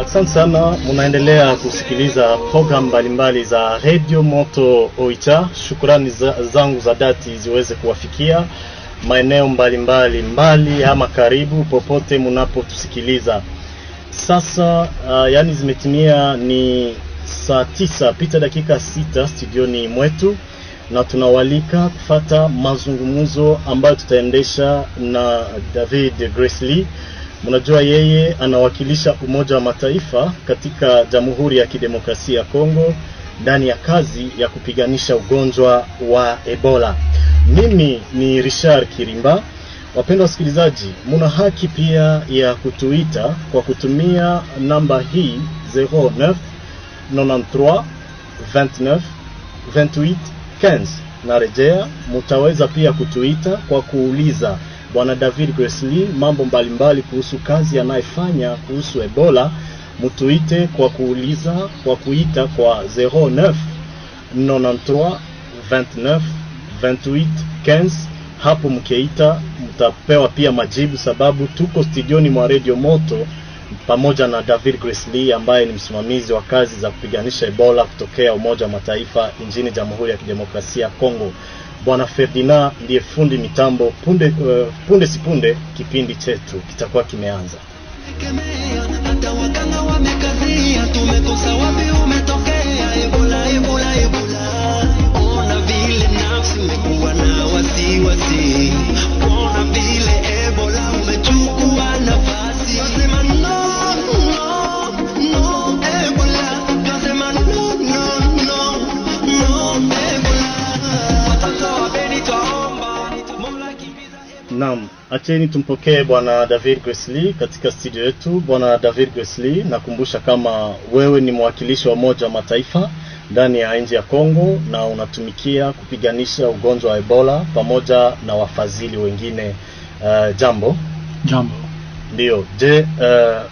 Asante sana, munaendelea kusikiliza program mbalimbali za Radio Moto Oicha. Shukrani zangu za dhati ziweze kuwafikia maeneo mbali ama karibu popote munapotusikiliza. Sasa yani zimetimia ni saa 9 pita dakika 6 studioni mwetu, na tunawalika kufata mazungumzo ambayo tutaendesha na David Gresley. Mnajua yeye anawakilisha Umoja wa Mataifa katika Jamhuri ya Kidemokrasia ya Kongo ndani ya kazi ya kupiganisha ugonjwa wa Ebola. Mimi ni Richard Kirimba. Wapendwa wasikilizaji, muna haki pia ya kutuita kwa kutumia namba hii 09 93 29 28 15. Narejea, mutaweza pia kutuita kwa kuuliza Bwana David Gresley mambo mbalimbali kuhusu kazi anayofanya kuhusu Ebola. Mutuite kwa kuuliza kwa kuita kwa 09 93 29 28 15. Hapo mkeita mtapewa pia majibu, sababu tuko studioni mwa Radio Moto pamoja na David Gresley ambaye ni msimamizi wa kazi za kupiganisha Ebola kutokea Umoja wa Mataifa nchini Jamhuri ya Kidemokrasia ya Kongo. Bwana Ferdinand ndiye fundi mitambo. Punde sipunde kipindi chetu kitakuwa kimeanza. Hata wakanga wamekazia, tumekosa wapi umetokea Ebola. Ona vile nafsi umekuwa na wasiwasi, ona vile Ebola umechukua nafasi. Tunasema no Ebola, tunasema no Ebola. Naam, acheni tumpokee Bwana David Gresley katika studio yetu. Bwana David Gresley, nakumbusha kama wewe ni mwakilishi wa Umoja wa Mataifa ndani ya nchi ya Kongo na unatumikia kupiganisha ugonjwa wa Ebola pamoja na wafadhili wengine. Jambo. Ndio. Je,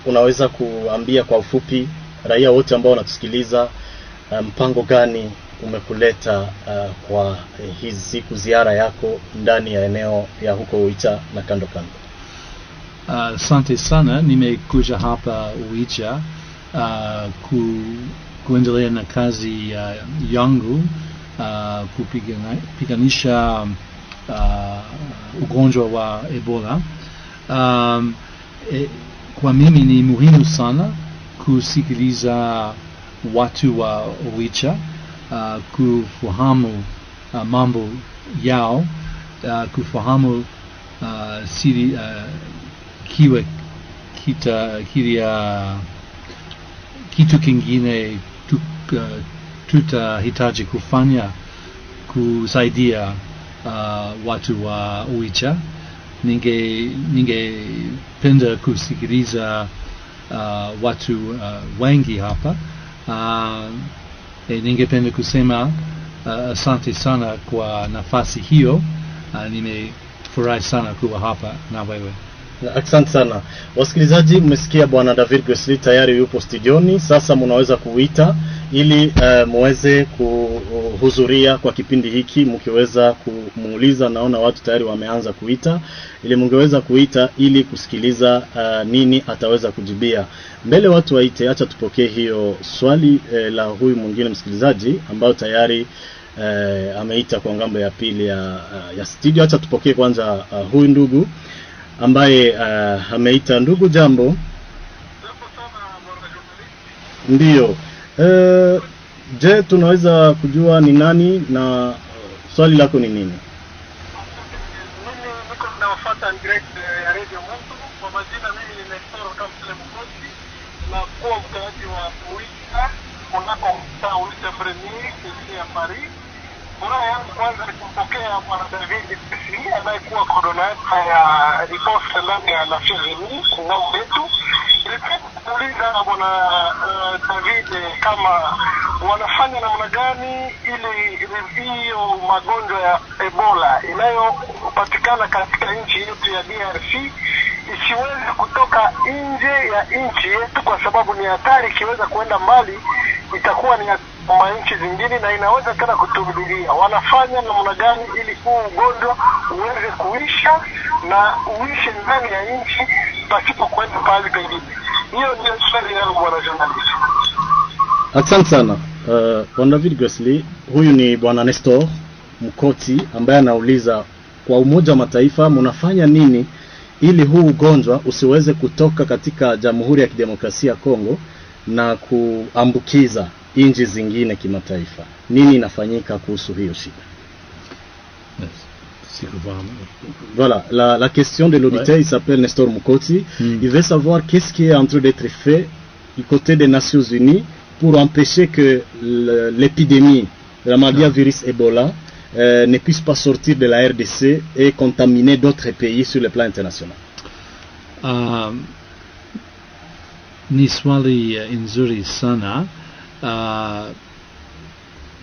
unaweza kuambia kwa ufupi raia wote ambao wanatusikiliza mpango gani umekuleta kwa hizi siku ziara yako ndani ya eneo ya huko Oicha na kando? Asante sana, nimekuja hapa Oicha kuendelea na kazi yangu kupiganisha ugonjwa wa Ebola. Kwa mimi ni muhimu sana kusikiliza watu wa Oicha, kufahamu mambo yao, kufahamu siri kitu kingine tutahitaji kufanya kusaidia watu wa Oicha. Ningependa kusikiliza watu wengi hapa. Ningependa kusema asante sana kwa nafasi hiyo. Nimefurahi sana kuwa hapa na wewe. Asante sana. Wasikilizaji, mmesikia Bwana David Gresley tayari yupo studioni. Sasa mnaweza kuita ili muweze kuhudhuria kwa kipindi hiki. Mkiweza kumuuliza, naona watu tayari wameanza kuita, ili mngeweza kuita ili kusikiliza nini ataweza kujibia. Mbele watu waite, acha tupokee hiyo swali la huyu mwingine msikilizaji ambao tayari ameita kwa ngambo ya pili ya studio. Acha tupokee kwanza huyu ndugu ambaye ameita. Ndugu, jambo. Ndio. Je, tunaweza kujua ni nani na swali lako ni nini? Mimi niko nawafuata direct ya Radio Moto. Kwa majina mimi ni Nestor Kamsile Mkosi, na kuwa mkaaji wa Oicha kunako mtaa Oicha Premier ya Paris. Furaha yangu kwanza ni kumpokea Bwana David Gresley anayekuwa coordinator ya Riposte ndani ya Nations Unies ngao yetu. Nilipenda kuuliza Bwana David kama wanafanya namna gani ili hiyo magonjwa ya Ebola inayopatikana katika nchi yetu ya DRC isiweze kutoka nje ya nchi yetu, kwa sababu ni hatari. Ikiweza kuenda mbali itakuwa ni nchi zingine na inaweza tena kuturudia. Wanafanya namna gani ili huu ugonjwa uweze kuisha na uishe ndani ya nchi pasipo kwenda pale pengine? Hiyo ndio swali yangu bwana journalist. Asante sana. Bwana David Grisley, huyu ni Bwana Nestor Mukoti ambaye anauliza kwa Umoja wa Mataifa mnafanya nini ili huu ugonjwa usiweze kutoka katika Jamhuri ya Kidemokrasia ya Kongo na kuambukiza nchi zingine kimataifa. Nini inafanyika kuhusu hiyo shida? Voilà, la question de l'auditeur, il s'appelle Nestor Mukoti. Il veut savoir qu'est-ce qui est en train d'être fait du côté des Nations Unies pour empêcher que l'épidémie de la maladie à virus Ebola ne puisse pas sortir de la RDC et contaminer d'autres pays sur le plan international. Ni swali nzuri sana.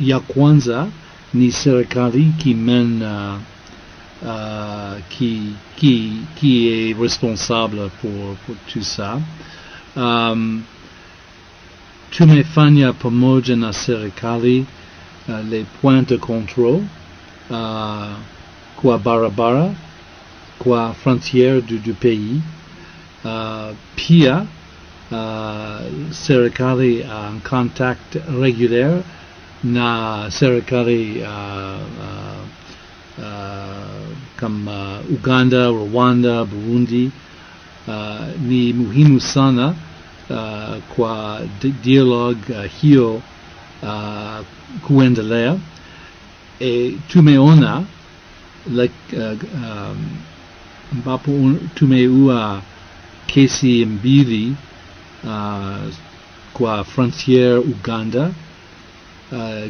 Ya kwanza ni serikali qui est responsable pour tout ça. Tumefanya pamoja na serikali les points de contrôle kwa barabara, kwa frontière du pays. Pia serikali en contact régulier na serikali kama Uganda, Rwanda, Burundi. Ni muhimu sana kwa dialogue hiyo kuendelea. Tumeona ambapo tumeua kesi mbili kwa frontière Uganda.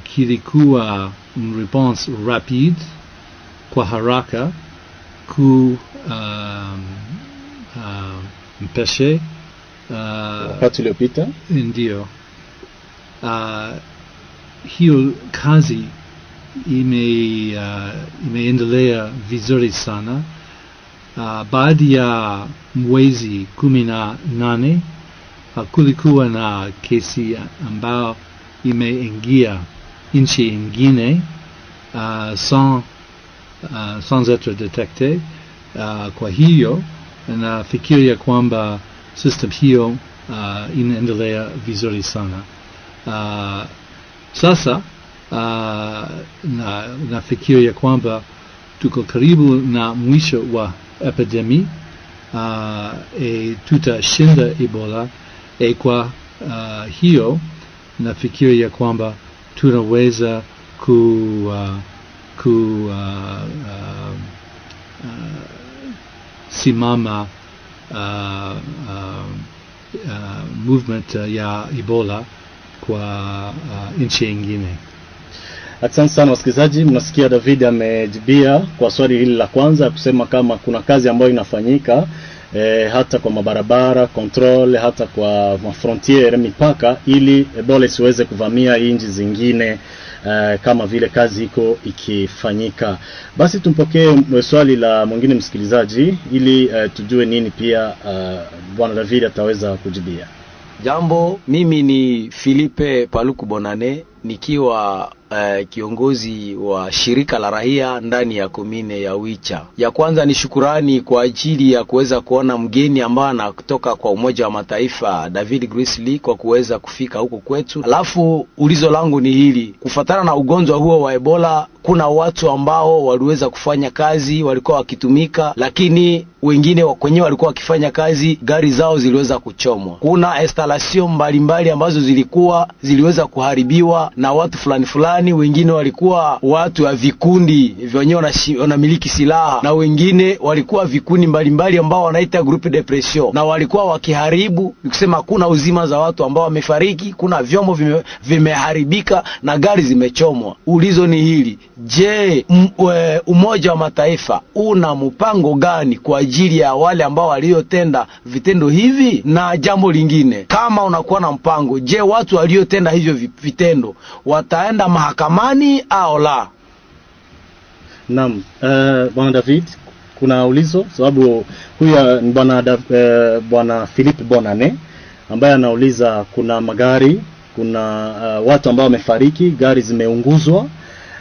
Kilikuwa response rapide kwa haraka mpeshe wakati uliopita. Ndio. Hiyo kazi imeendelea vizuri sana. Baada ya mwezi 18 kulikuwa na kesi ambao imeingia nchi ingine sans être détecté. Kwa hiyo nafikiria kwamba system hiyo inaendelea vizuri sana. Sasa nafikiria kwamba tuko karibu na mwisho wa epidemi. Tutashinda Ebola. Kwa hiyo nafikiria kwamba tunaweza simama movement ya Ebola kwa nchi nyingine. Asante sana wasikilizaji, mnasikia David amejibia kwa swali hili la kwanza kusema kama kuna kazi ambayo inafanyika hata kwa mabarabara, control, hata kwa frontiere, mipaka, ili Ebola isiweze kuvamia nchi zingine kama vile kazi iko ikifanyika. Basi tumpokee swali la mwingine msikilizaji ili tujue nini pia Bwana David ataweza kujibia. Jambo, mimi ni Philippe Paluku Bonane nikiwa kiongozi wa shirika la raia ndani ya komine ya Wicha. Ya kwanza ni shukurani kwa ajili ya kuweza kuona mgeni ambaye anatoka kwa Umoja wa Mataifa David Grisley kwa kuweza kufika huko kwetu. Alafu ulizo langu ni hili: kufuatana na ugonjwa huo wa Ebola, kuna watu ambao waliweza kufanya kazi, walikuwa wakitumika, lakini wengine kwenye walikuwa wakifanya kazi gari zao ziliweza kuchomwa. Kuna installation mbalimbali ambazo ziliweza kuharibiwa na watu fulani, wengine walikuwa watu wa vikundi wenyewe wanamiliki silaha, na wengine walikuwa vikundi mbalimbali ambao wanaita groupe de pression, na walikuwa wakiharibu. Nikusema kuna uzima za watu ambao wamefariki, kuna vyombo vimeharibika na gari zimechomwa. Ulizo ni hili: je, Umoja wa Mataifa una mpango gani kwa ajili ya wale ambao waliotenda vitendo hivi? Na jambo lingine, kama unakuwa na mpango, je, watu waliotenda hivyo vitendo wataenda mahakamani au la? Naam, Bwana David, kuna ulizo sababu huyu ni Bwana Philippe Bonane ambaye anauliza kuna magari, kuna watu ambao wamefariki, gari zimeunguzwa,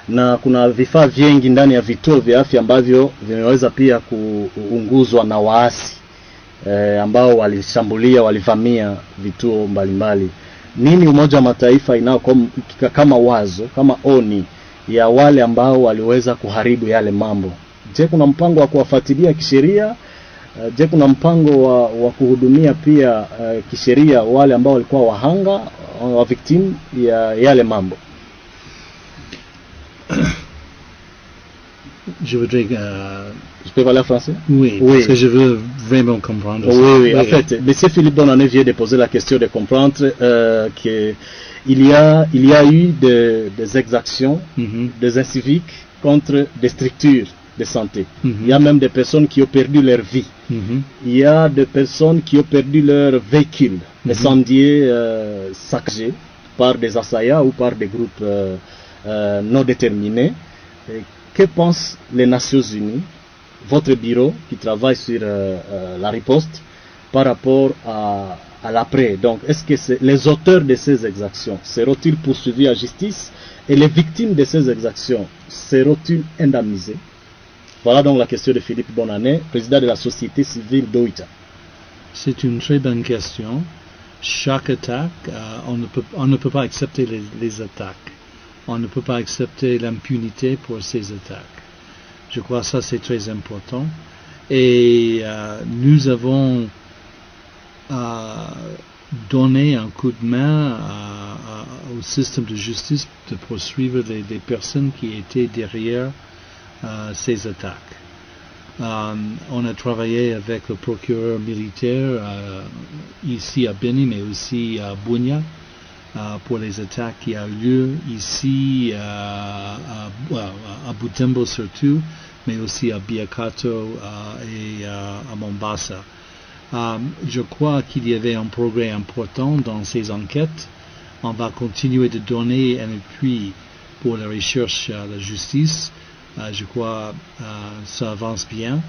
na kuna vifaa vingi ndani ya vituo vya afya ambavyo vimeweza pia kuunguzwa na waasi. ambao walishambulia, walivamia vituo mbalimbali. Nini Umoja wa Mataifa inao kama wazo, kama oni ya wale ambao waliweza kuharibu yale mambo? Je, kuna mpango wa kuwafuatilia kisheria? Je, kuna mpango wa kuhudumia pia kisheria wale ambao walikuwa wahanga wa victim ya yale mambo? Je voudrais... Je peux parler en français? Oui, Oui. parce que je veux vraiment comprendre. Oui. En fait, M. Philippe Bonane vient de poser la question de comprendre qu'il y a eu des exactions, des inciviques contre des structures de santé. Il y a même des personnes qui ont perdu leur vie. Il y a des personnes qui ont perdu leur véhicule, incendié, saccagé par des assaillants ou par des groupes non déterminés. Et que pensent les Nations Unies, votre bureau qui travaille sur la riposte, par rapport à l'après? Donc, est-ce que les auteurs de ces exactions seront-ils poursuivis en justice et les victimes de ces exactions seront-ils indemnisées? Voilà donc la question de Philippe Bonane, président de la société civile d'Oicha. C'est une très bonne question. Chaque attaque, on ne peut pas accepter les attaques. On ne peut pas accepter l'impunité pour ces attaques. Je crois que ça c'est très important. Et nous avons donné un coup de main au système de justice de poursuivre les personnes qui étaient derrière ces attaques. On a travaillé avec le procureur militaire ici à Beni, mais aussi à Bunia, pour les attaques qui ont lieu ici à Butembo surtout, mais aussi à Biakato et à Mombasa. Je crois qu'il y avait un progrès important dans ces enquêtes. On va continuer de donner un appui pour la recherche à la justice. Je crois ça avance bien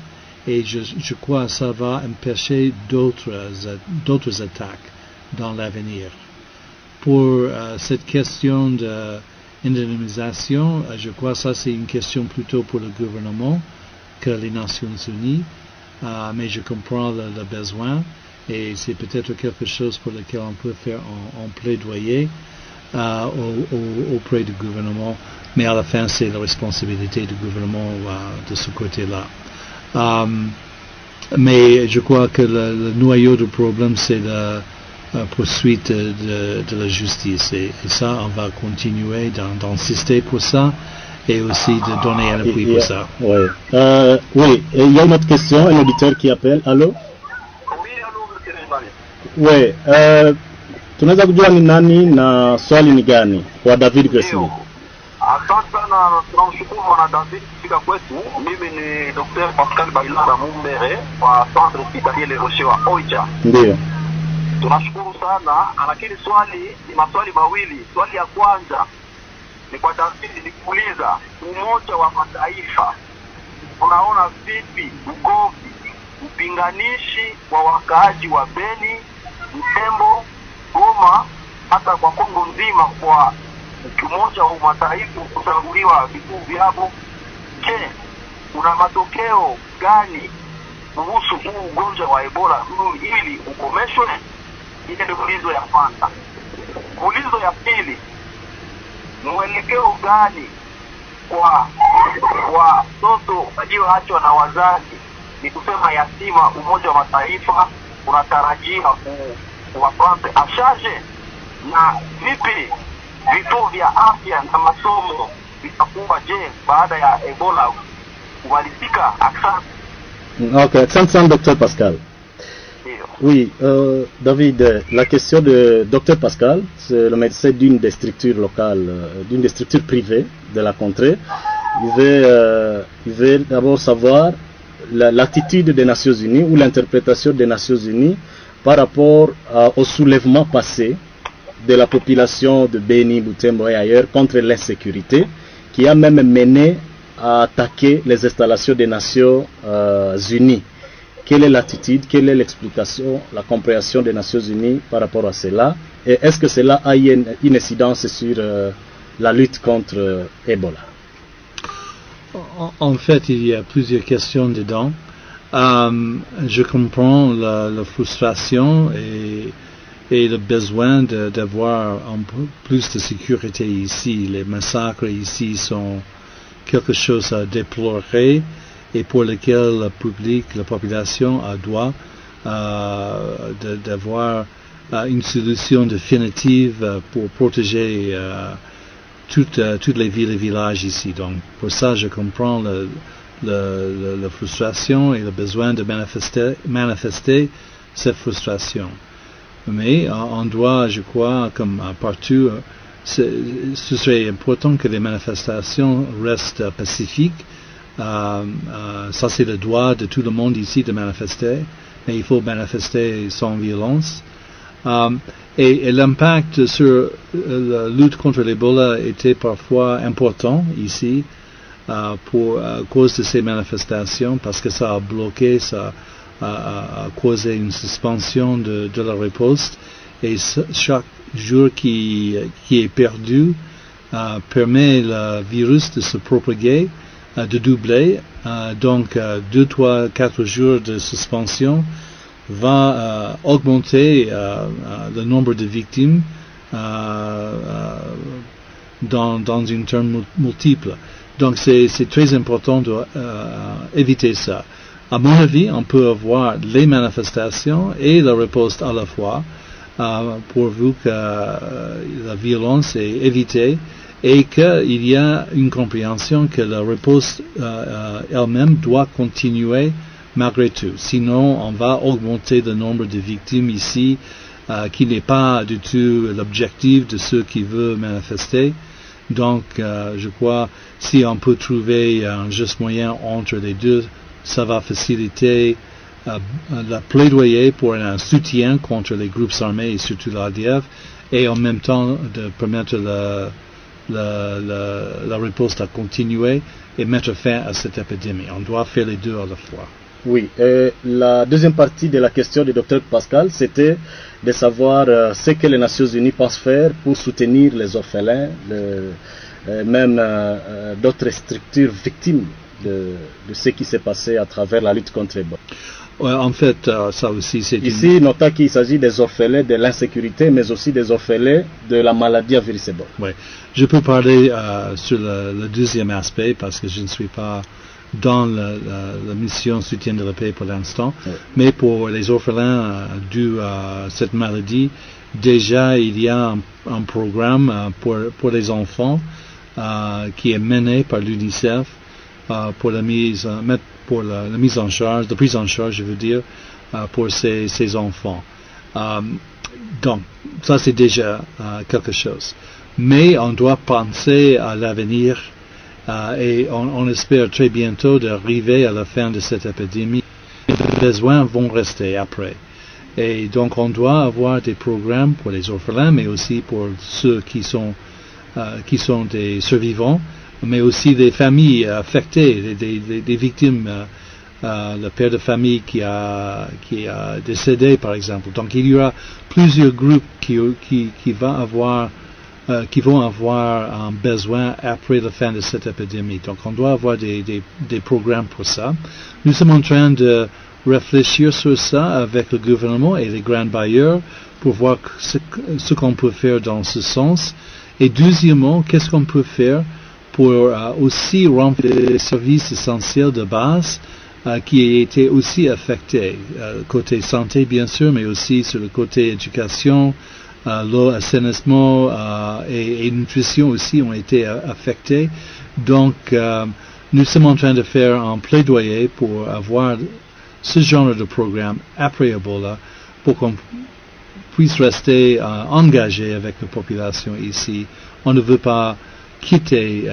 et je crois que ça va empêcher d'autres attaques dans l'avenir. Pour cette question d'indemnisation, je crois que ça c'est une question plutôt pour le gouvernement que les Nations Unies, mais je comprends le besoin et c'est peut-être quelque chose pour lequel on peut faire un plaidoyer auprès du gouvernement, mais à la fin c'est la responsabilité du gouvernement de ce côté-là. Mais je crois que le noyau du problème c'est la poursuite de la justice et ça on va continuer d'insister pour ça et aussi de donner un appui pour ça. Oui, il y a une autre question, un auditeur qui appelle. Allô? Oui, tunaweza kujua ni nani na swali ni gani kwa David Gresini? Asante sana, tunamshukuru bwana David kufika kwetu. Mimi ni Dr. Pascal Bailara Mumbere wa Centre Hospitalier Le Rocher wa Oicha. Ndio. Tunashukuru sana, lakini swali ni maswali mawili. Swali ya kwanza ni kwa David, nikuuliza Umoja wa Mataifa unaona vipi ugomvi, upinganishi wa wakaaji wa Beni, Butembo, Goma, hata kwa Kongo nzima kwa Umoja wa Mataifa kuchaguliwa vikuu vyao? Je, kuna matokeo gani kuhusu huu ugonjwa wa Ebola ili ukomeshwe? Ile ndio ulizo ya kwanza. Ulizo ya pili, mwelekeo gani kwa watoto walioachwa na wazazi, ni kusema yatima? Umoja wa Mataifa unatarajia kuwapate ashaje, na vipi vituo vya afya na masomo vitakuwa je baada ya Ebola kumalizika? Ok, accent Dr. Pascal. Oui, David, la question de Dr. Pascal, c'est le médecin d'une des structures locales, d'une des structures privées de la contrée. Il veut d'abord savoir l'attitude des Nations Unies ou l'interprétation des Nations Unies par rapport au soulèvement passé de la population de Beni, Butembo et ailleurs contre l'insécurité, qui a même mené à attaquer les installations des Nations Unies. Quelle est l'attitude, quelle est l'explication, la compréhension des Nations Unies par rapport à cela? Et est-ce que cela a une incidence sur la lutte contre Ebola? En fait, il y a plusieurs questions dedans. Je comprends la frustration et le besoin d'avoir un peu plus de sécurité ici. Les massacres ici sont quelque chose à déplorer et pour lequel le public, la population a droit d'avoir une solution définitive pour protéger toutes les villes et villages ici. Donc pour ça je comprends la frustration et le besoin de manifester cette frustration. Mais on doit, je crois, comme partout, ce serait important que les manifestations restent pacifiques. Ça c'est le droit de tout le monde ici de manifester, mais il faut manifester sans violence. Et l'impact sur la lutte contre l'Ebola était parfois important ici à cause de ces manifestations, parce que ça a bloqué, ça a causé une suspension de la riposte, et chaque jour qui est perdu permet le virus de se propager, de doubler. Donc 2, 3, 4 jours de suspension va augmenter le nombre de victimes dans une terme multiple. Donc c'est très important d'éviter ça. À mon avis, on peut avoir les manifestations et la riposte à la fois, pourvu que la violence est évitée et qu'il y a une compréhension que la riposte elle-même doit continuer malgré tout. Sinon, on va augmenter le nombre de victimes ici, qui n'est pas du tout l'objectif de ceux qui veulent manifester. Donc, je crois, si on peut trouver un juste moyen entre les deux, ça va faciliter la plaidoyer pour un soutien contre les groupes armés et surtout l'ADF, et en même temps de permettre la riposte à continuer et mettre fin à cette épidémie. On doit faire les deux à la fois. Oui, la deuxième partie de la question du Dr Pascal, c'était de savoir ce que les Nations Unies pensent faire pour soutenir les orphelins, même d'autres structures victimes de ce qui s'est passé à travers la lutte contre Ebola. Ouais, en fait, ça aussi c'est ici, notons qu'il s'agit des orphelins de l'insécurité, mais aussi des orphelins de la maladie à virus Ebola. Oui, je peux parler sur le deuxième aspect parce que je ne suis pas dans la mission soutien de la paix pour l'instant, oui. Mais pour les orphelins dus à cette maladie, déjà il y a un programme pour les enfants qui est mené par l'UNICEF pour la mise en charge, de prise en charge, je veux dire, pour ces enfants. Donc, ça c'est déjà quelque chose. Mais on doit penser à l'avenir et on espère très bientôt d'arriver à la fin de cette épidémie. Les besoins vont rester après. Et donc on doit avoir des programmes pour les orphelins, mais aussi pour ceux qui sont des survivants, mais aussi des familles affectées, des victimes, le père de famille qui a décédé par exemple. Donc il y aura plusieurs groupes qui vont avoir un besoin après la fin de cette épidémie. Donc on doit avoir des programmes pour ça. Nous sommes en train de réfléchir sur ça avec le gouvernement et les grands bailleurs pour voir ce qu'on peut faire dans ce sens. Et deuxièmement, qu'est-ce qu'on peut faire pour aussi remplir les services essentiels de base qui étaient aussi affectés, côté santé bien sûr, mais aussi sur le côté éducation, l'eau, assainissement et nutrition aussi ont été affectés. Donc nous sommes en train de faire un plaidoyer pour avoir ce genre de programme après Ebola pour qu'on puisse rester engagé avec la population ici. On ne veut pas quitter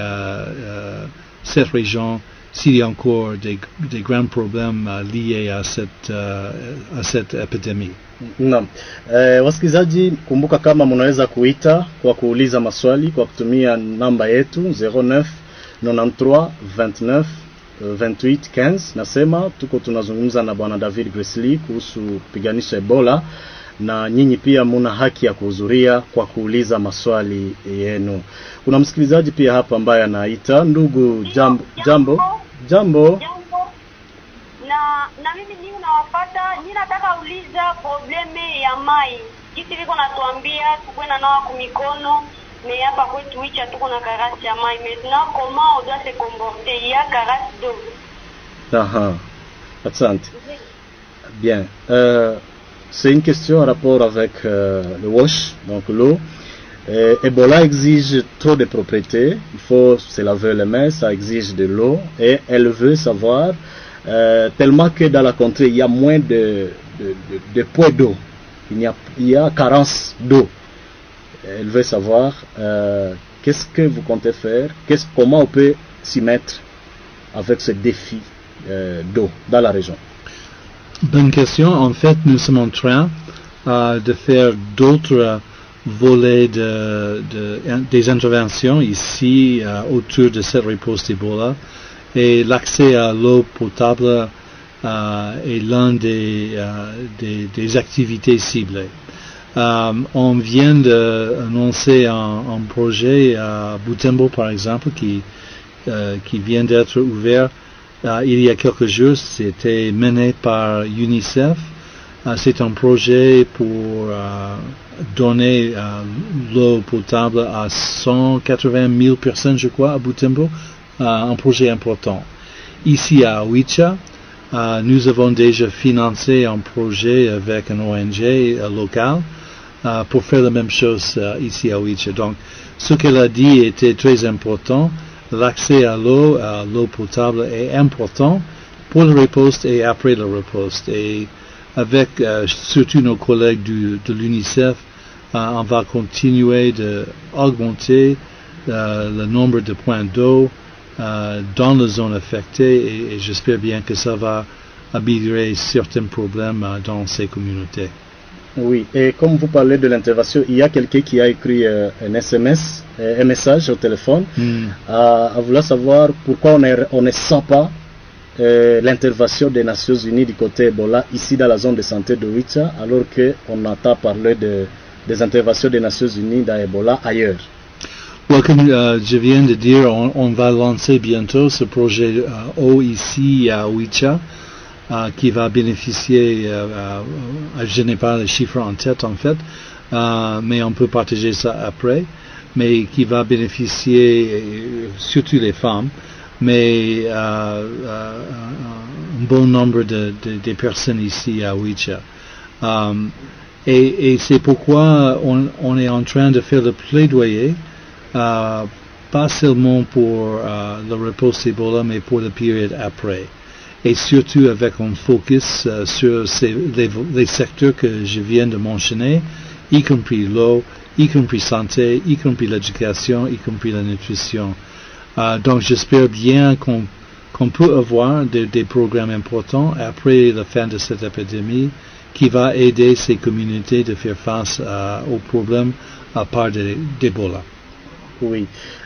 cette région s'il y a encore des grands problèmes liés à cette épidémie. Naam. Wasikilizaji, kumbuka kama mnaweza kuita kwa kuuliza maswali kwa kutumia namba yetu 09 93 29 28 15. Nasema tuko tunazungumza na Bwana David Gresley kuhusu kupiganisha Ebola, na nyinyi pia muna haki ya kuhudhuria kwa kuuliza maswali yenu. Kuna msikilizaji pia hapa ambaye anaita. Ndugu, jambo. Na Na mimi ni unawafata, ninataka uliza probleme ya mai. Kiti liko natuambia tukwe na nawa kumikono, mais hapa kwetu Wicha tuko na karasi ya mai. Maintenant comment on doit se comporter? Il y a karasi d'eau. Ah, Asante. Bien. C'est une question en rapport avec le wash, donc l'eau. Ebola exige trop de propriétés. Il faut se laver les mains, ça exige de l'eau. Et elle veut savoir, tellement que dans la contrée, il y a moins de poids d'eau. Il y a carence d'eau. Elle veut savoir qu'est-ce que vous comptez faire, comment on peut s'y mettre avec ce défi d'eau dans la région. Bonne question. En fait, nous sommes en train de faire d'autres volets des interventions ici autour de cette riposte Ebola. Et l'accès à l'eau potable est l'un des activités ciblées. On vient d'annoncer un projet à Butembo, par exemple, qui vient d'être ouvert il y a quelques jours. C'était mené par UNICEF. C'est un projet pour donner l'eau potable à 180 000 personnes, je crois, à Butembo. Un projet important. Ici à Wicha, nous avons déjà financé un projet avec un ONG local pour faire la même chose ici à Wicha. Donc, ce qu'elle a dit était très important. L'accès à l'eau potable est important pour le riposte et après le riposte. Et avec surtout nos collègues de l'UNICEF, on va continuer d'augmenter le nombre de points d'eau dans les zones affectées et j'espère bien que ça va améliorer certains problèmes dans ces communautés. Oui, et comme vous parlez de l'intervention, il y a quelqu'un qui a écrit un SMS, un message au téléphone, à vouloir savoir pourquoi on ne sent pas l'intervention des Nations Unies du côté Ebola ici dans la zone de santé de Wicha, alors qu'on entend parler des interventions des Nations Unies dans Ebola ailleurs. Comme je viens de dire, on va lancer bientôt ce projet eau ici à Wicha, qui va bénéficier, je n'ai pas les chiffres en tête en fait, mais on peut partager ça après, mais qui va bénéficier surtout les femmes, mais un bon nombre de personnes ici à Wicha. Et c'est pourquoi on est en train de faire le plaidoyer, pas seulement pour le riposte Ebola, mais pour la période après. Et surtout avec un focus sur les secteurs que je viens de mentionner, y compris l'eau, y compris santé, y compris l'éducation, y compris la nutrition. Donc j'espère bien qu'on peut avoir des programmes importants après la fin de cette épidémie qui va aider ces communautés de faire face aux problèmes à part d'Ebola. Oui.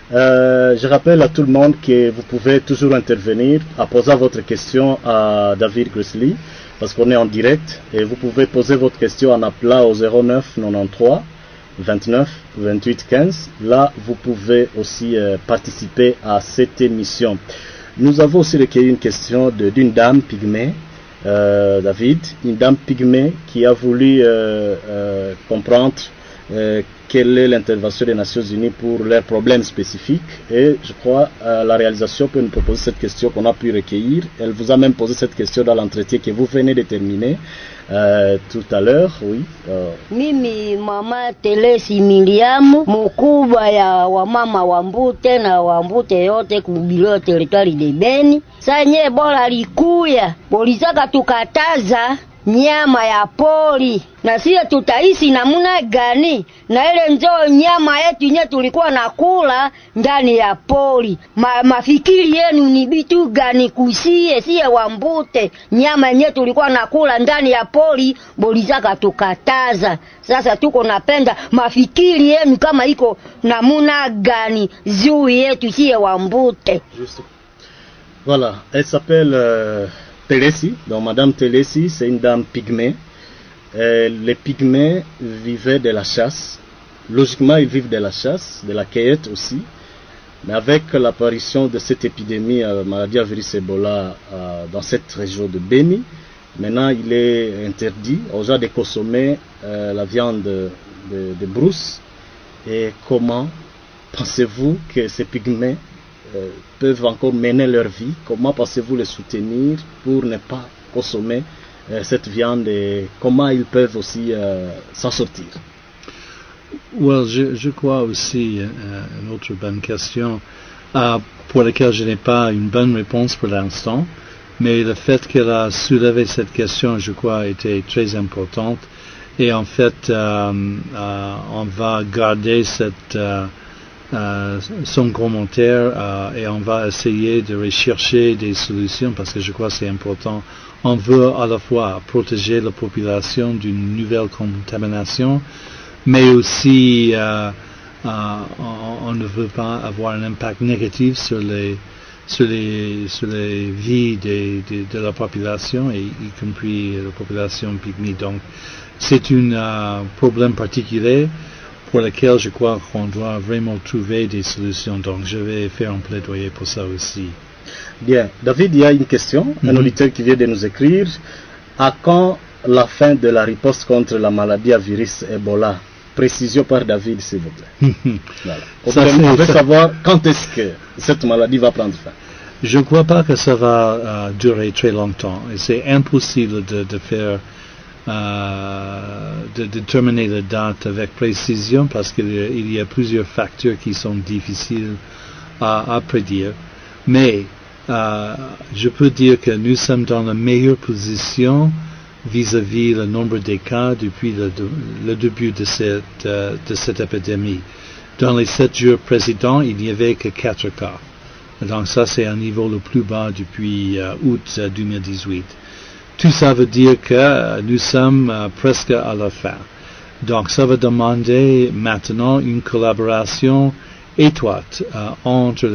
Je rappelle à tout le monde que vous pouvez toujours intervenir en posant votre question à David Grizzly parce qu'on est en direct et vous pouvez poser votre question en appelant au 09 93 29 28 15. Là, vous pouvez aussi participer à cette émission. Nous avons aussi recueilli une question d'une dame pygmée, David, une dame pygmée qui a voulu comprendre quelle est l'intervention des Nations Unies pour leurs problèmes spécifiques. Et je crois la réalisation peut nous proposer cette question qu'on a pu recueillir. Elle vous a même posé cette question dans l'entretien que vous venez de terminer tout à l'heure. Oui. Mimi mama Telesi Miriamu, mkubwa ya wamama wa Mbute na wa Mbute yote kubilio teritwari de Beni. Sanye bora likuya, polizaka tukataza nyama ya pori na sisi tutaishi namna gani na ile njoo nyama yetu yenyewe tulikuwa nakula ndani ya pori. Mafikiri yenu ni bitu gani kusie sie Wambute nyama yenyewe tulikuwa nakula ndani ya pori bolizaka tukataza. Sasa tuko napenda mafikiri yenu kama iko namna gani juu yetu sie Wambute. Juste. Voilà, elle s'appelle Telesi, donc Madame Telesi, c'est une dame pygmée. Les pygmées vivaient de la chasse. Logiquement, ils vivent de la chasse, de la cueillette aussi. Mais avec l'apparition de cette épidémie, maladie à virus Ebola, dans cette région de Beni, Maintenant, il est interdit aux gens de consommer la viande de brousse. Et comment pensez-vous que ces pygmées peuvent encore mener leur vie? Comment pensez-vous les soutenir pour ne pas consommer cette viande et comment ils peuvent aussi s'en sortir? Well, je crois aussi une autre bonne question pour laquelle je n'ai pas une bonne réponse pour l'instant, mais le fait qu'elle a soulevé cette question, je crois, était très importante. Et en fait, on va garder son commentaire et on va essayer de rechercher des solutions parce que je crois que c'est important. On veut à la fois protéger la population d'une nouvelle contamination, mais aussi on ne veut pas avoir un impact négatif sur les vies de la population, et y compris la population pygmée. Donc, c'est un problème particulier pour lequel je crois qu'on doit vraiment trouver des solutions. Donc, je vais faire un plaidoyer pour ça aussi. Bien. David, il y a une question. Un auditeur qui vient de nous écrire. À quand la fin de la riposte contre la maladie à virus Ebola? Précision par David, s'il vous plaît. Voilà. On veut savoir quand est-ce que cette maladie va prendre fin. Je ne crois pas que ça va durer très longtemps. Et c'est impossible de faire de déterminer la date avec précision parce qu'il y a plusieurs facteurs qui sont difficiles à prédire. Mais je peux dire que nous sommes dans la meilleure position vis-à-vis le nombre des cas depuis le début de cette épidémie. Dans les 7 jours précédents, il n'y avait que 4 cas. Donc ça, c'est un niveau le plus bas depuis août 2018. Tout ça veut dire que nous sommes presque à la fin. Donc ça va demander maintenant une collaboration étroite entre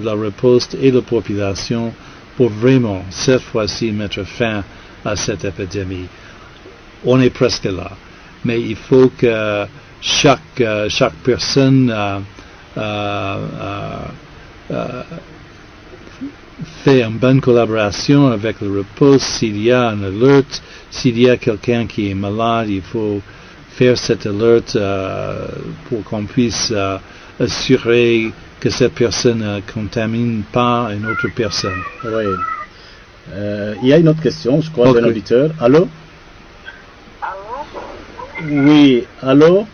la riposte et la population pour vraiment, cette fois-ci, mettre fin à cette épidémie. On est presque là. Mais il faut que chaque personne fait une bonne collaboration avec le riposte. S'il y a un alerte, s'il y a quelqu'un qui est malade, il faut faire cette alerte pour qu'on puisse assurer que cette personne ne contamine pas une autre personne. Oui. Il y a une autre question, je crois, d'un auditeur. Allô? Oui, allô?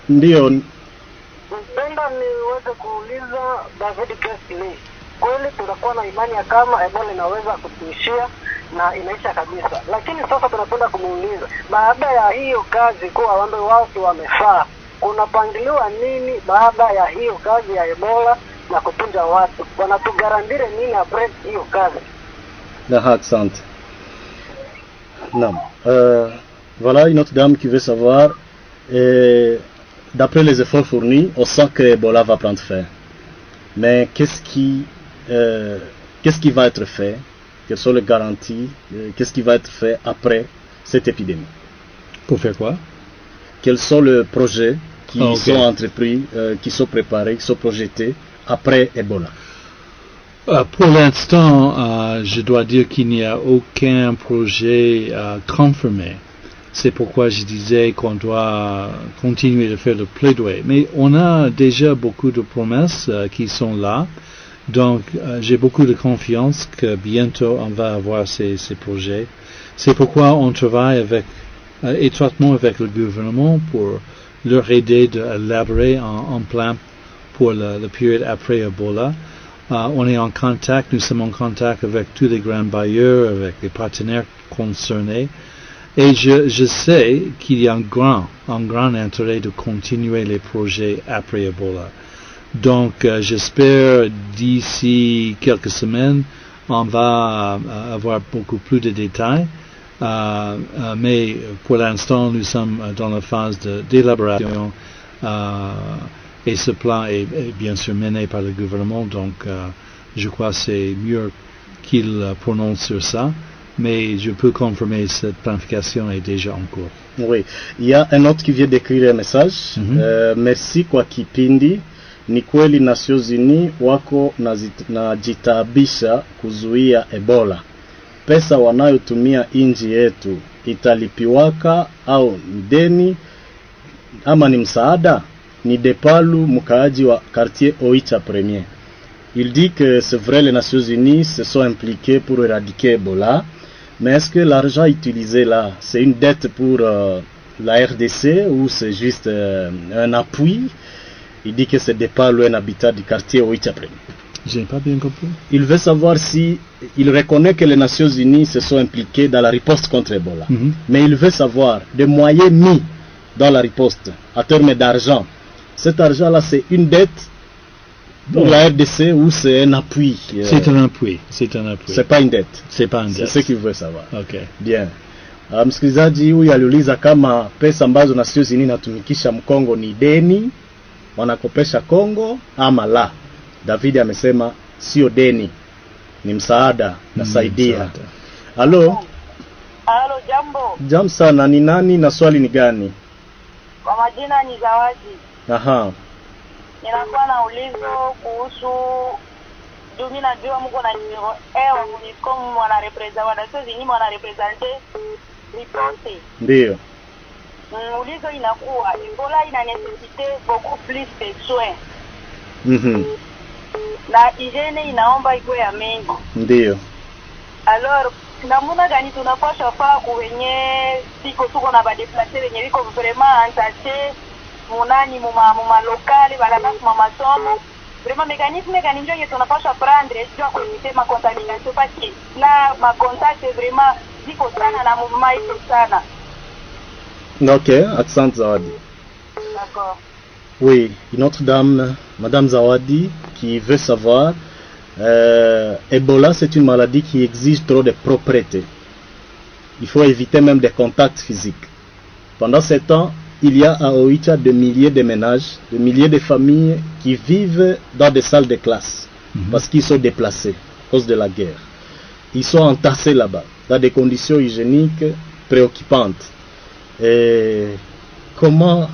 Ndio. Mpenda niweze kuuliza David Kesili, kweli tunakuwa na imani ya kama Ebola inaweza kutuishia na inaisha kabisa, lakini sasa tunapenda kumuuliza, baada ya hiyo kazi kuwa watu wamefaa, kunapangiliwa nini baada ya hiyo kazi ya Ebola na kutunja watu? Wanatugarantire nini après hiyo kazi? Accent. Non. Voilà une autre dame qui veut savoir. D'après les efforts fournis, on sent que Ebola va prendre fin. Mais qu'est-ce qui va être fait? Quelles sont les garanties? Qu'est-ce qui va être fait après cette épidémie? Pour faire quoi? Quels sont les projets qui sont entrepris, qui sont préparés, qui sont projetés après Ebola? Pour l'instant, je dois dire qu'il n'y a aucun projet confirmé. C'est pourquoi je disais qu'on doit continuer de faire le plaidoyer. Mais on a déjà beaucoup de promesses qui sont là. Donc, j'ai beaucoup de confiance que bientôt on va avoir ces projets. C'est pourquoi on travaille étroitement avec le gouvernement pour leur aider d'élaborer un plan pour la période après Ebola. On est en contact, nous sommes en contact avec tous les grands bailleurs, avec les partenaires concernés. Et je sais qu'il y a un grand intérêt de continuer les projets après Ebola. Donc, j'espère d'ici quelques semaines, on va avoir beaucoup plus de détails. Mais pour l'instant, nous sommes dans la phase d'élaboration. Et ce plan est bien sûr mené par le gouvernement. Donc, je crois que c'est mieux qu'il prononce sur ça. Mais je peux confirmer que cette planification est déjà en cours. Oui. Il y a un autre qui vient d'écrire un message. Merci kwa kipindi. Ni kweli Nations Unies wako najitaabisha kuzuia Ebola. pesa wanayotumia inji yetu italipiwaka au deni ama ni msaada? Ni Depalu, mkaaji wa quartier Oicha Premier. Il dit que c'est vrai, les Nations Unies se sont impliquées pour éradiquer Ebola, mais est-ce que l'argent utilisé là, c'est une dette pour la RDC ou c'est juste un appui? Il dit que c'est Depalu, un habitat du quartier Oicha Premier. J'ai pas bien compris. Il veut savoir si il reconnaît que les Nations Unies se sont impliquées dans la riposte contre Ebola, mais il veut savoir des moyens mis dans la riposte à terme d'argent. Cet argent-là, c'est une dette pour la RDC ou c'est un appui? C'est un appui. C'est un appui. C'est pas une dette. C'est pas une C'est dette. ce qu'il veut savoir. Okay. Bien. Msikilizaji huyu aliuliza kama pesa ambazo Nations Unies inatumikisha Mkongo ni deni wanakopesha Kongo ama la. David amesema sio deni, ni msaada, nasaidia. Halo? Halo, jambo. Jambo sana, ni nani na swali ni gani? Kwa majina ni Zawadi. Aha. Ninakuwa na ulizo kuhusu mimi najua mko na numero wa Unicom wanarepresent wanarepresente riposte. Ndio. Ulizo inakuwa Ebola ina necessite beaucoup plus de soins. Na hygiene inaomba ikuwe ya mengi. Ndio. Alors namuna gani tunapaswa faa kuwenye siko tuko na badeplacer wenye wiko vraiment entaché munani muma lokali wala kwa masomo. Vraiment mécanisme gani ndio tunapaswa prendre sio kuimite ma contamination parce que là ma contact vraiment ziko sana na mouvement iko sana. Ok, accent Zawadi. D'accord. Oui, une autre dame, Madame Zawadi, qui veut savoir, Ebola c'est une maladie qui exige trop de propreté. Il faut éviter même des contacts physiques. Pendant ce temps, il y a à Oicha des milliers de ménages, des milliers de familles qui vivent dans des salles de classe parce qu'ils sont déplacés à cause de la guerre. Ils sont entassés là-bas, dans des conditions hygiéniques préoccupantes. Et comment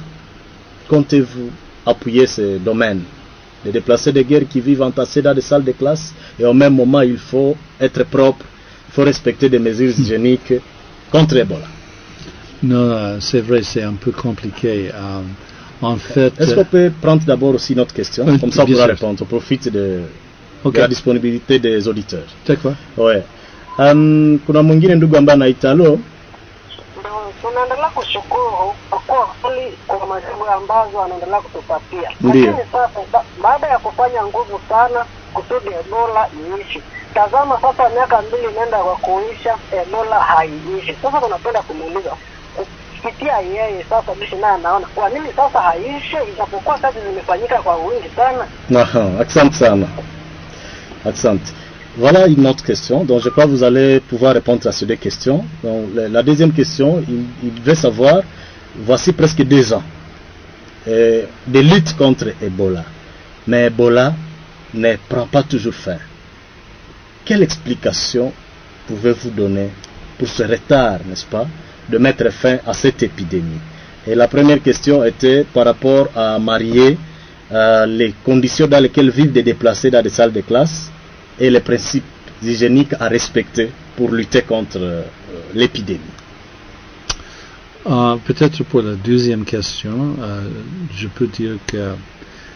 comptez-vous appuyer ce domaine? Les déplacés de guerre qui vivent entassés dans des salles de classe, et au même moment il faut être propre, il faut respecter des mesures hygiéniques contre Ebola. Non, c'est vrai, c'est un peu compliqué. En fait... Est-ce qu'on peut prendre d'abord aussi notre question? Comme ça on pourra répondre. On profite de la disponibilité des auditeurs. D'accord. Ouais. Kuna mwingine ndugu ambaye anaita. Halo? Tunaendelea kushukuru kwa kweli kwa majibu ambazo anaendelea kutupatia. Ndio. Lakini sasa baada ya kufanya nguvu sana kusudi Ebola iishi. Tazama sasa miaka 2 inaenda kwa kuisha, Ebola haiishi. Sasa tunapenda kumuuliza kupitia yeye sasa bishi naye anaona kwa nini sasa haiishi ijapokuwa kazi zimefanyika kwa wingi sana. Accent sana. Accent. Voilà une autre question, donc je crois que vous allez pouvoir répondre à ces deux questions. Donc, la deuxième question, il veut savoir, voici presque 2 ans de lutte contre Ebola. Mais Ebola ne prend pas toujours fin. Quelle explication pouvez-vous donner pour ce retard, n'est-ce pas, de mettre fin à cette épidémie? Et la première question était par rapport à marier les conditions dans lesquelles vivent des déplacés dans des salles de classe et les principes hygiéniques à respecter pour lutter contre l'épidémie. Peut-être pour la deuxième question, je peux dire que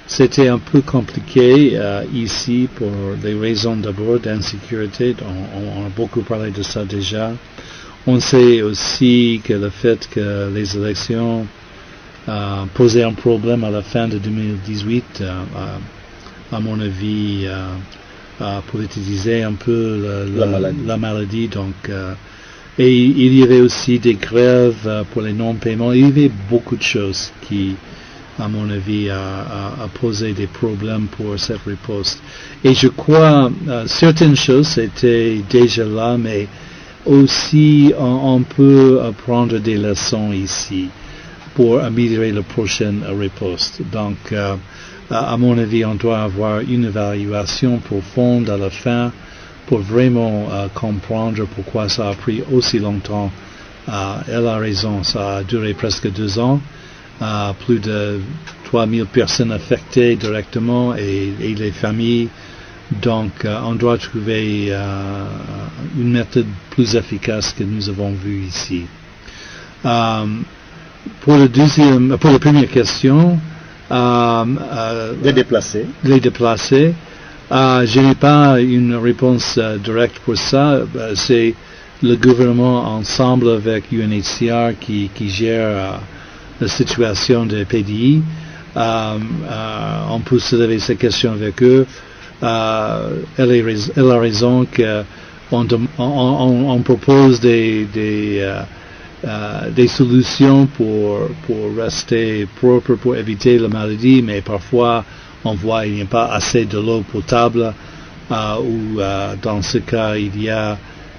c'était un peu compliqué ici pour des raisons d'abord d'insécurité. On a beaucoup parlé de ça déjà. On sait aussi que le fait que les élections posaient un problème à la fin de 2018, à mon avis, politisé un peu la maladie. Donc, et il y avait aussi des grèves pour les non-paiements. Il y avait beaucoup de choses qui, à mon avis, a posé des problèmes pour cette riposte. Et je crois certaines choses étaient déjà là, mais aussi on peut apprendre des leçons ici pour améliorer la prochaine riposte. Donc, à mon avis, on doit avoir une évaluation profonde à la fin pour vraiment comprendre pourquoi ça a pris aussi longtemps. Elle a raison, ça a duré presque 2 ans. Plus de 3000 personnes affectées directement et les familles Donc, on doit trouver une méthode plus efficace que nous avons vu ici. Pour la première question, Les déplacés. les déplacés, je n'ai pas une réponse directe pour ça. C'est le gouvernement ensemble avec UNHCR qui gère la situation des PDI. On peut soulever cette question avec eux. Elle a raison que on propose des solutions pour rester propre, pour éviter la maladie, mais parfois on voit qu'il n'y a pas assez de l'eau potable, ou dans ce cas il y a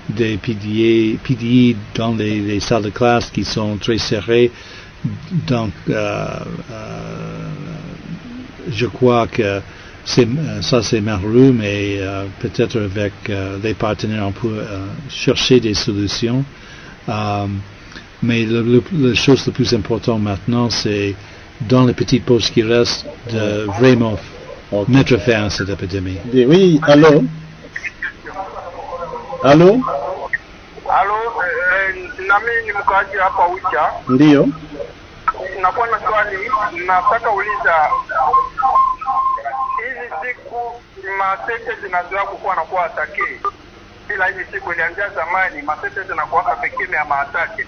des PDI dans les salles de classe qui sont très serrées. Donc je crois que ça c'est malheureux, mais peut-être avec les partenaires on peut chercher des solutions. Mais la chose la plus importante maintenant, c'est dans les petites pauses qui restent, de vraiment mettre fin à cette épidémie. Oui, allô? Allô? Halo, nami ni mkaaji hapa Wicha. Ndiyo. Nakuwa na swali, nataka uliza hizi siku masete zinazoea kukuwa nakuwa atake. Bila hizi siku ilianzia zamani, masete zinakuwa pekee ya maatake.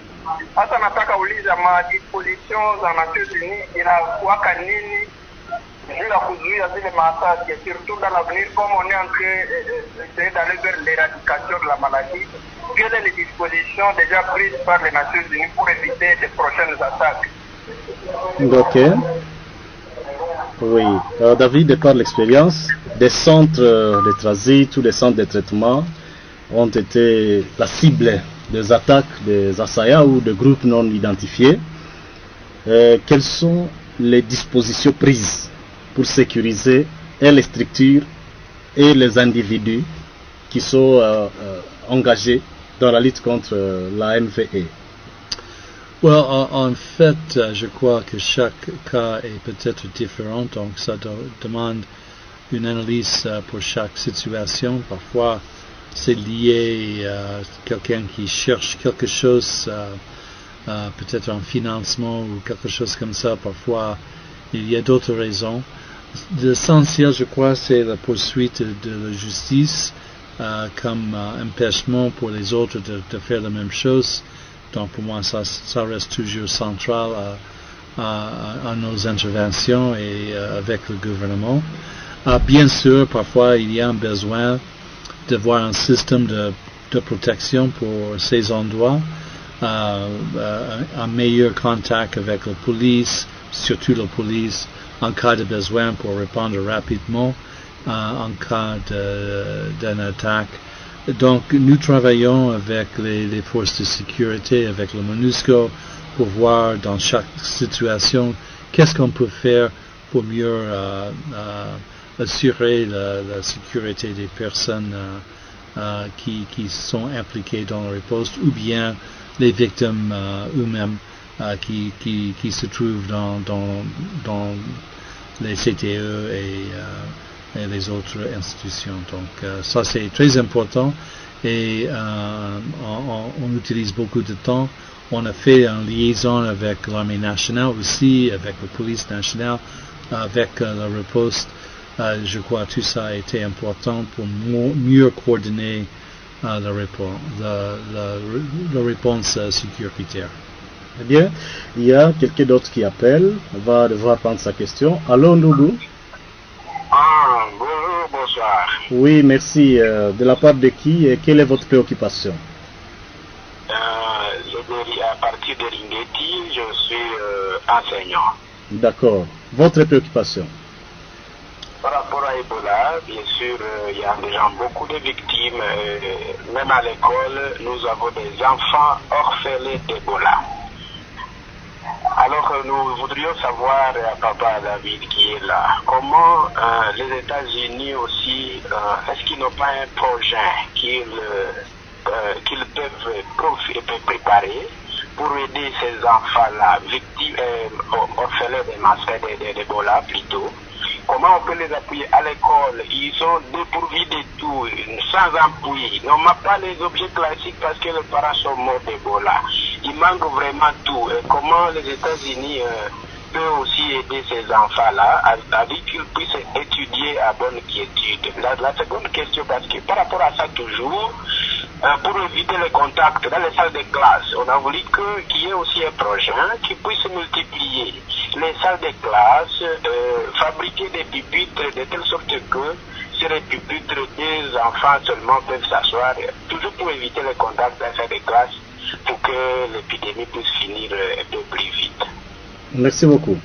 Sasa nataka uliza disposition za Nations Unies inakuwaka nini bila kuzuia zile maatake, surtout dans l'avenir comme on est en train d'aller vers l'éradication de la maladie. Quelles sont les dispositions déjà prises par les Nations Unies pour éviter les prochaines attaques? Ok. Oui. David, par l'expérience, des centres de transit ou des centres de traitement ont été la cible des attaques des assaillants ou de groupes non identifiés. Quelles sont les dispositions prises pour sécuriser et les structures et les individus qui sont engagés dans la lutte contre la MVE? En fait, je crois que chaque cas est peut-être différent, donc ça demande une analyse pour chaque situation. Parfois, c'est lié à quelqu'un qui cherche quelque chose, peut-être un financement ou quelque chose comme ça. Parfois, il y a d'autres raisons. L'essentiel, je crois, c'est la poursuite de la justice comme empêchement pour les autres de faire la même chose. Donc pour moi, ça reste toujours central à nos interventions et avec le gouvernement. Bien sûr, parfois, il y a un besoin d'avoir un système de protection pour ces endroits, un meilleur contact avec la police, surtout la police, en cas de besoin pour répondre rapidement en cas d'une attaque. Donc nous travaillons avec les forces de sécurité, avec le MONUSCO, pour voir dans chaque situation qu'est-ce qu'on peut faire pour mieux assurer la sécurité des personnes qui sont impliquées dans la riposte, ou bien les victimes eux-mêmes qui se trouvent dans les CTE et les autres institutions. Donc ça c'est très important et on utilise beaucoup de temps. On a fait une liaison avec l'armée nationale aussi, avec la police nationale, avec la riposte. Je crois que tout ça a été important pour mieux coordonner la réponse sécuritaire. Eh bien, il y a quelqu'un d'autre qui appelle. On va devoir prendre sa question. Allô, Ndougou? Bonjour, bonsoir. Oui, merci. De la part de qui et quelle est votre préoccupation? À partir de Ringeti, je suis enseignant. D'accord. Votre préoccupation? Par rapport à Ebola, bien sûr, il y a déjà beaucoup de victimes. Même à l'école, nous avons des enfants orphelins d'Ebola. Alors, nous voudrions savoir, Papa David qui est là, comment les États-Unis aussi, est-ce qu'ils n'ont pas un projet qu'ils peuvent préparer pour aider ces enfants-là, victimes, orphelins d'Ebola plutôt, comment on peut les appuyer à l'école? Ils sont dépourvus de tout, sans appui. On n'a pas les objets classiques parce que les parents sont morts d'Ebola. Il manque vraiment tout. Et comment les États-Unis peuvent aussi aider ces enfants-là avec qu'ils puissent étudier à bonne quiétude? La seconde question, parce que par rapport à ça toujours, pour éviter les contacts dans les salles de classe, on a voulu qu'il y ait aussi un projet qui puisse multiplier les salles de classe, fabriquer des pupitres de telle sorte que sur les pupitres, des enfants seulement peuvent s'asseoir, toujours pour éviter les contacts dans les salles de classe, pour que l'épidémie puisse finir un peu plus vite. Merci beaucoup.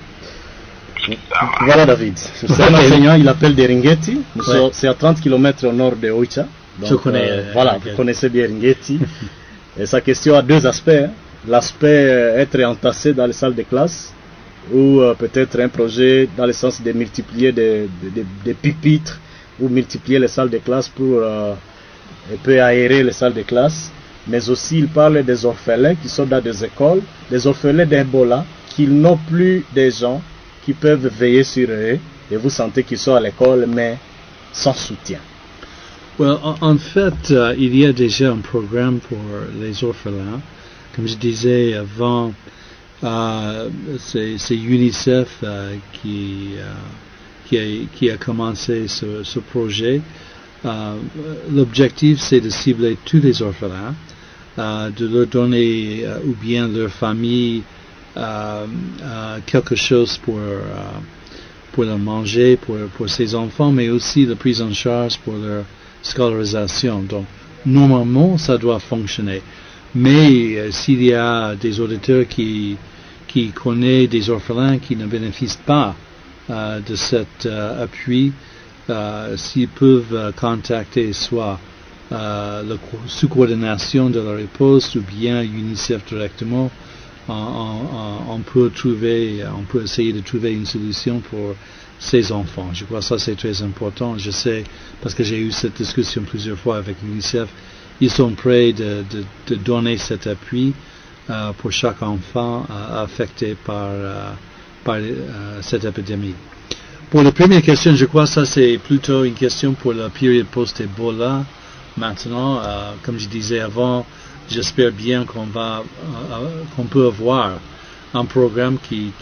Voilà David, c'est un enseignant, il appelle Deringeti, c'est à 30 km au nord de Oicha. Donc, je connais. Voilà, vous connaissez bien Ringeti. Et sa question a deux aspects. L'aspect être entassé dans les salles de classe, ou peut-être un projet dans le sens de multiplier des pupitres, ou multiplier les salles de classe pour un peu aérer les salles de classe. Mais aussi il parle des orphelins qui sont dans des écoles, des orphelins d'Ebola, qui n'ont plus des gens qui peuvent veiller sur eux, et vous sentez qu'ils sont à l'école mais sans soutien. Well, en fait, il y a déjà un programme pour les orphelins. Comme je disais avant, c'est UNICEF qui a commencé ce projet. L'objectif, c'est de cibler tous les orphelins, de leur donner ou bien leur famille quelque chose pour leur manger, pour ces enfants, mais aussi la prise en charge pour leur scolarisation. Donc, normalement, ça doit fonctionner. Mais s'il y a des auditeurs qui connaissent des orphelins qui ne bénéficient pas de cet appui, s'ils peuvent contacter soit la sous-coordination de la riposte ou bien UNICEF directement, on peut essayer de trouver une solution pour ces enfants. Je crois que ça c'est très important. Je sais, parce que j'ai eu cette discussion plusieurs fois avec l'UNICEF, ils sont prêts de donner cet appui pour chaque enfant affecté par cette épidémie. Pour la première question, je crois que ça c'est plutôt une question pour la période post-Ebola. Maintenant, comme je disais avant, j'espère bien qu'on peut avoir un programme qui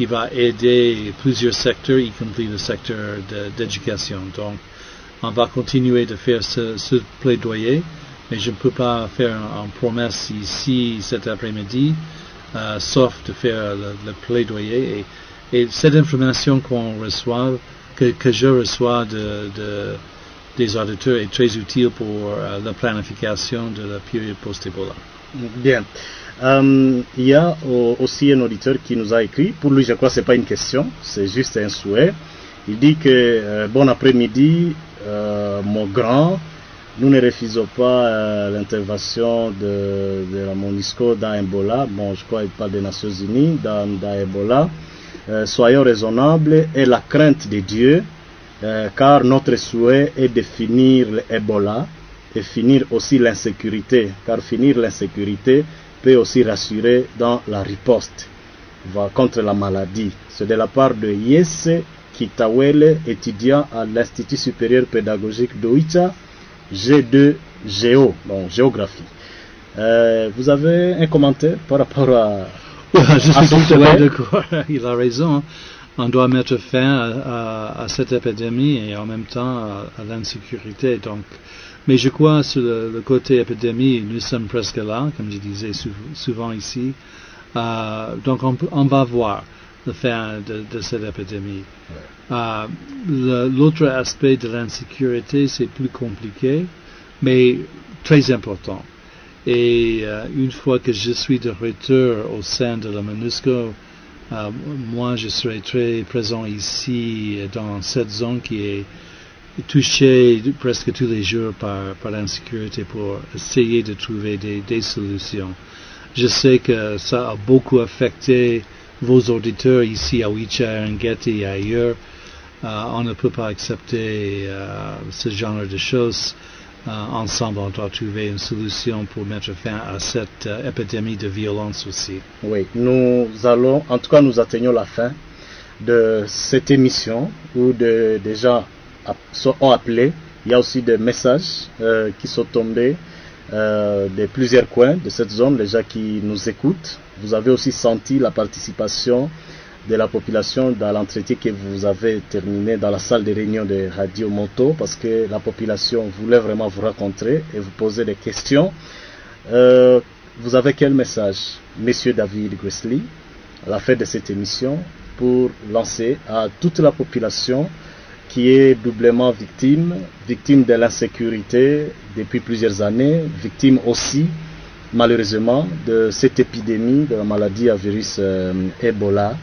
va aider plusieurs secteurs, y compris le secteur d'éducation. Donc, on va continuer de faire ce plaidoyer, mais je ne peux pas faire une promesse ici cet après-midi, sauf de faire le plaidoyer. Et cette information qu'on reçoit, que je reçois des auditeurs est très utile pour la planification de la période post-Ebola. Bien. Il y a aussi un auditeur qui nous a écrit. Pour lui, je crois que ce n'est pas une question, c'est juste un souhait. Il dit que bon après-midi, mon grand, nous ne refusons pas l'intervention de la MONUSCO dans Ebola. Bon, je crois qu'il parle des Nations Unies dans Ebola. Soyons raisonnables et la crainte de Dieu, car notre souhait est de finir l'Ebola et finir aussi l'insécurité, car finir l'insécurité peut aussi rassurer dans la riposte contre la maladie. C'est de la part de Yese Kitawele, étudiant à l'Institut supérieur pédagogique d'Oicha, G2 Géo, bon, géographie. Vous avez un commentaire par rapport à... Je suis tout à fait d'accord, il a raison. On doit mettre fin à cette épidémie et en même temps à l'insécurité. Donc, mais je crois sur le côté épidémie, nous sommes presque là, comme je disais souvent ici. Donc on va voir la fin de cette épidémie. L'autre aspect de l'insécurité, c'est plus compliqué, mais très important. Et une fois que je suis de retour au sein de la MONUSCO, moi je serai très présent ici dans cette zone qui est touchée presque tous les jours par l'insécurité pour essayer de trouver des solutions. Je sais que ça a beaucoup affecté vos auditeurs ici à Oicha, à Ringeti et ailleurs. On ne peut pas accepter ce genre de choses. Ensemble, on doit trouver une solution pour mettre fin à cette épidémie de violence aussi. Oui, nous allons, en tout cas, nous atteignons la fin. de cette émission où des gens ont appelé. Il y a aussi des messages qui sont tombés de plusieurs coins de cette zone, les gens qui nous écoutent. Vous avez aussi senti la participation de la population dans l'entretien que vous avez terminé dans la salle de réunion de Radio Moto, parce que la population voulait vraiment vous rencontrer et vous poser des questions. Vous avez quel message, Monsieur David Gresley, à la fin de cette émission, pour lancer à toute la population qui est doublement victime de l'insécurité depuis plusieurs années, victime aussi, malheureusement, de cette épidémie de la maladie à virus Ebola,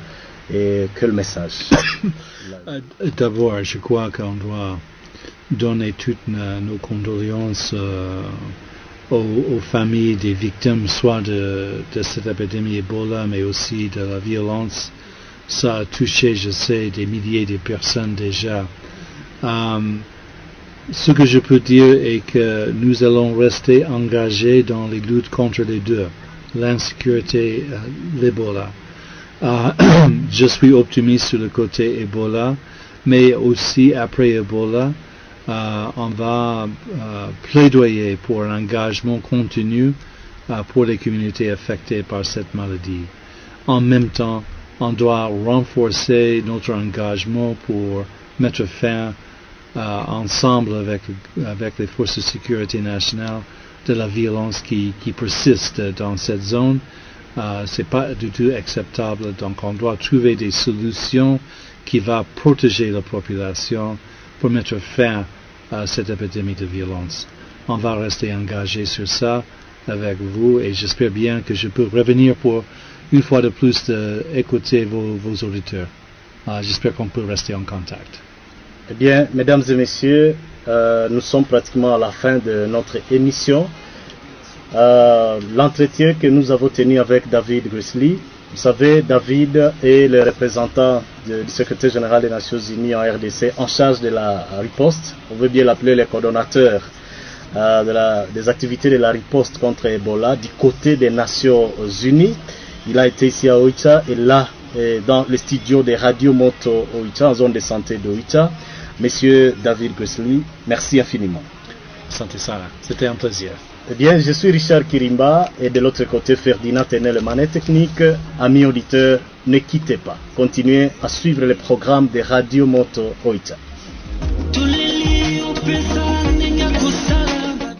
et quel message? D'abord, je crois qu'on doit donner toutes nos condoléances aux familles des victimes, soit de cette épidémie Ebola, mais aussi de la violence. Ça a touché, je sais, des milliers de personnes déjà. Ce que je peux dire est que nous allons rester engagés dans les luttes contre les deux, l'insécurité, l'Ebola. Je suis optimiste sur le côté Ebola, mais aussi après Ebola, on va plaidoyer pour un engagement continu pour les communautés affectées par cette maladie. En même temps, on doit renforcer notre engagement pour mettre fin ensemble avec les forces de sécurité nationale de la violence qui persiste dans cette zone. C'est pas du tout acceptable, donc on doit trouver des solutions qui vont protéger la population pour mettre fin à cette épidémie de violence. On va rester engagé sur ça avec vous et j'espère bien que je peux revenir pour une fois de plus d'écouter vos auditeurs. J'espère qu'on peut rester en contact. Eh bien, mesdames et messieurs, nous sommes pratiquement à la fin de notre émission. L'entretien que nous avons tenu avec David Gresley, vous savez, David est le représentant du secrétaire général des Nations Unies en RDC en charge de la riposte. On veut bien l'appeler le coordonnateur des activités de la riposte contre Ebola du côté des Nations Unies. Il a été ici à Oicha et là, dans le studio de Radio Moto Oicha, en zone de santé d'Oicha. Monsieur David Gresley, merci infiniment. Santé Sarah, c'était un plaisir. Eh bien, je suis Richard Kirimba et de l'autre côté, Ferdinand Tenel, le manet technique. Amis auditeurs, ne quittez pas. Continuez à suivre le programme de Radio Moto Oicha. Tous les lions